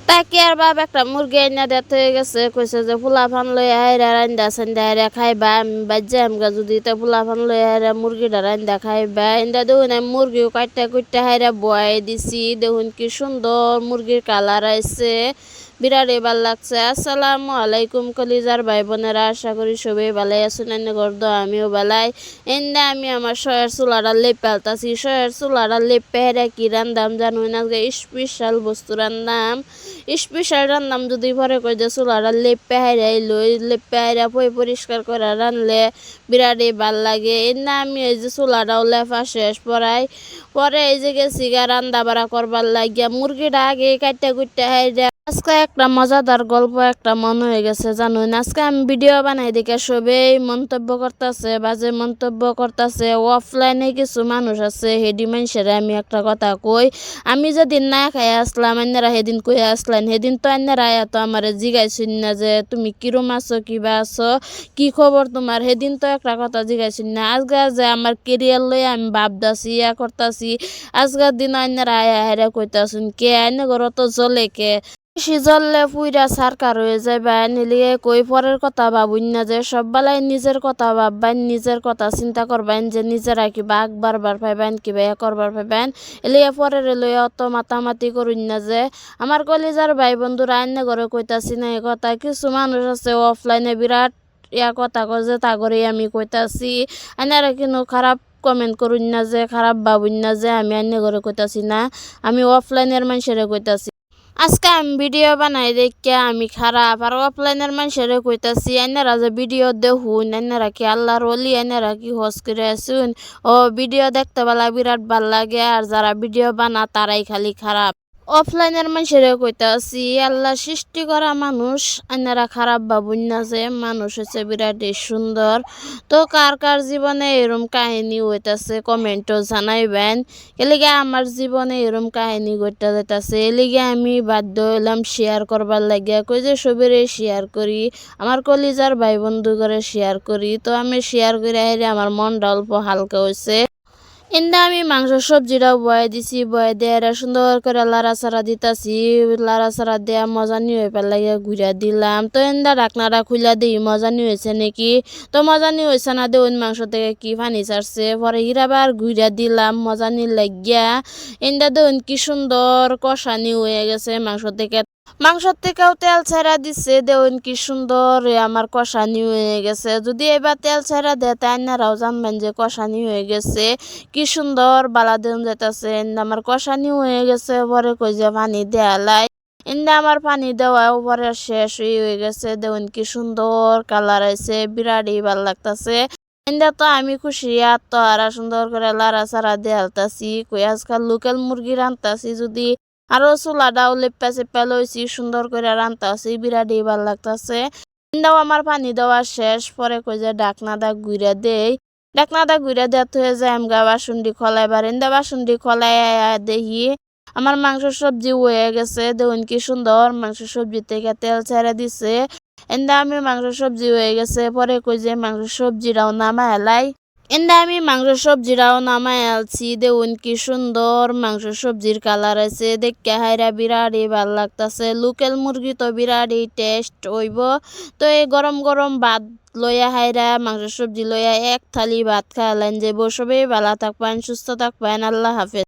তাকে আর বাপ একটা মুরগি আইনা দেত হয়ে গেছে, কইছে যে ফুলাফান লই আইরা রান্দা সান্দা আইরা খাইবা। আমি বাজ্যা আমগা যদি তা ফুলাফান লই আইরা মুরগিটা রান্দা খাইবা। ইন্দা দেখুন আমি মুরগিও কাটটা কুটটা হাইরা বয় দিছি। দেখুন কি সুন্দর মুরগির কালার আইছে, বিরাটই ভাল লাগছে। আসসালামু আলাইকুম কলিজার ভাই বোনেরা, আশা করি সবাই ভালাই আছেন। এনে গর্দ আমিও ভালাই। এন্দা আমি আমার শয়ের চুলাটা লেপ পালতাছি। শয়ের চুলাটা লেপ পেহেরা কি রান্দাম জানুই না, স্পেশাল বস্তু রান্দাম। স্পেশাল রান্নাম যদি পরে কই যে চুলাটা লেপ পেহাইরাই লই, লেপ পেহাইরা পরিষ্কার করে রানলে বিরাটই ভাল লাগে। এন্দা আমি এই যে চুলাটাও লেফা শেষ পরে এই যে গেছি গা রান্দা বাড়া করবার লাগিয়া। মুরগিটা আগে কাটতে কুটতে হাইরা আজকে একটা মজাদার গল্প একটা মন হয়ে গেছে জানুন। আজকে আমি ভিডিও বানাই দেখে সবাই মন্তব্য করতেছে, বাজে মন্তব্য করতেছে। অফলাইনে কিছু মানুষ আছে, হেডি মানুষের আমি একটা কথা কই, আমি যেদিন না খাই আসলাম আন্যারা সেদিন কই আসলেন, সেদিন তো আন্যারা তো আমার জিগাইছেন না যে তুমি কিরম আছো, কিবা আছো, কি খবর তোমার। সেদিন তো একটা কথা জিগাইছেন না। আজকে যে আমার কেরিয়ার লই আমি ভাবতাছি, ইয়া করতাছি, আজকের দিন আন্যারা হেরা কইতাছেন কে আইনে ঘর তো জ্বলে কে সিজললে পুইরা সারকার হয়ে যাইবা। নিলিয়ে কই পরের কথা ভাবুন না, যে সব বেলায় নিজের কথা ভাববেন, নিজের কথা চিন্তা করবেন, যে নিজেরা কিবা আগ বারবার পাইবেন, কিবা এ করবার পাইবেন। এলিয়ে পরের লইয়া অত মাতামাতি করুন না। যে আমার কলিজার ভাই বন্ধুরা আইনে ঘরে কইতাছি না এ কথা। কিছু মানুষ আছে অফলাইনে বিরাট ইয়া কথা কয়, যে তাগরে আমি কইতাছি। আইনারা কিন্তু খারাপ কমেন্ট করুন না, যে খারাপ ভাবুন না যে আমি আইনে ঘরে কইতাছি না, আমি অফলাইনের মানুষের কইতাছি। আজকে আমি ভিডিও বানাই দেখিয়া আমি খারাপ, আর অফলাইনের মানুষের কইতাছি আইনারা যে ভিডিও দেখুন, আইনারা কি আল্লাহর ওলি, আইনারা কি হজ করে আসুন। ও ভিডিও দেখতে বেলা বিরাট ভাল লাগে, আর যারা ভিডিও বানা তারাই খালি খারাপ। অফলাইনের মানুষের কইতাছি আল্লাহ সৃষ্টি করা মানুষ, আইনারা খারাপ ভাবুন না, যে মানুষ হচ্ছে বিরাটই সুন্দর। তো কার কার জীবনে এরম কাহিনী হইতাছে কমেন্টও জানাইবেন। এলিগে আমার জীবনে এরম কাহিনী ঘটতে যেতেছে, এলিগে আমি বাধ্য হইলাম শেয়ার করবার লাগিয়া। কই যে সবেরে শেয়ার করি, আমার কলিজার ভাই বন্ধু করে শেয়ার করি। তো আমি শেয়ার করে আইরে আমার মনটা অল্প হালকা হয়েছে। এন্দা আমি মাংস সবজিটাও বয়ে দিছি, বয়ে দিয়ে সুন্দর করে লাড়াচাড়া দিতাছি। লাড়াচাড়া দেওয়া মজা নিয়ে হয়ে পেলাইয়া ঘুরা দিলাম। তো এন্দা ঢাকনাটা খুলে দিই মজা নিয়ে হয়েছে নাকি। তো মজা নিয়ে হয়েছে না, দেউন মাংস থেকে কি পানি ছাড়ছে। পরে হিরাবার ঘুরা দিলাম মজা নিয়ে লাগিয়া। এন্দা দেউন কি সুন্দর কষানি হয়ে গেছে মাংস থেকেও তেল ছাড়া দিচ্ছে। দেউন কি সুন্দর আমার কষানি হয়ে গেছে। যদি এবার তেল ছাড়া দেয় তাই আপনারাও জানবেন যে কষানি হয়ে গেছে। কি সুন্দর বালা দেউন যেতেছে, আমার কষানি হয়ে গেছে। পরে কই যে পানি দেয়ালাই, এন্দা আমার পানি দেওয়াও পরে শেষ হয়ে গেছে। দেউন কি সুন্দর কালার আছে, বিরাটই ভাল লাগতেছে। এন্দা তো আমি খুশি, আর তো আর সুন্দর করে লাড়া চাড়া দেয়ালতাছি। কই আজকাল লোকাল মুরগি রান্তাছি, যদি আরো চুলাটাও লেপা চেপা লইছি, সুন্দর করে রান্তাছি, বিরাটই ভাল লাগতাছে। এন্দাও আমার পানি দেওয়া শেষ। পরে কই যে ঢাকনাটা ঘুরে দেই, ঢাকনাটা ঘুরে দেওয়া হয়ে যায় আমগা বাসুন্ডি খলাইবার। এন্দা বাসুন্ডি খলাই দেখি আমার মাংস সবজি হয়ে গেছে। দেখুন কি সুন্দর মাংস সবজি থেকে তেল ছেড়ে দিছে। এন্দা আমি মাংস সবজি হয়ে গেছে। পরে কই যে মাংস সবজিটাও নামাই এলাই। এন্দা আমি মাংস সবজিটাও নামাই আলছি। দেখুন কি সুন্দর মাংস সবজির কালার আছে, দেখে হাইরা বিরাটই ভাল লাগতাছে। লোকাল মুরগি তো বিরাটই টেস্ট হইব। তো এই গরম গরম ভাত লইয়া হাইরা মাংস সবজি লইয়া এক থালি ভাত খাওয়ালেন যে সবেই ভালো থাকবেন, সুস্থ থাকবেন। আল্লাহ হাফেজ।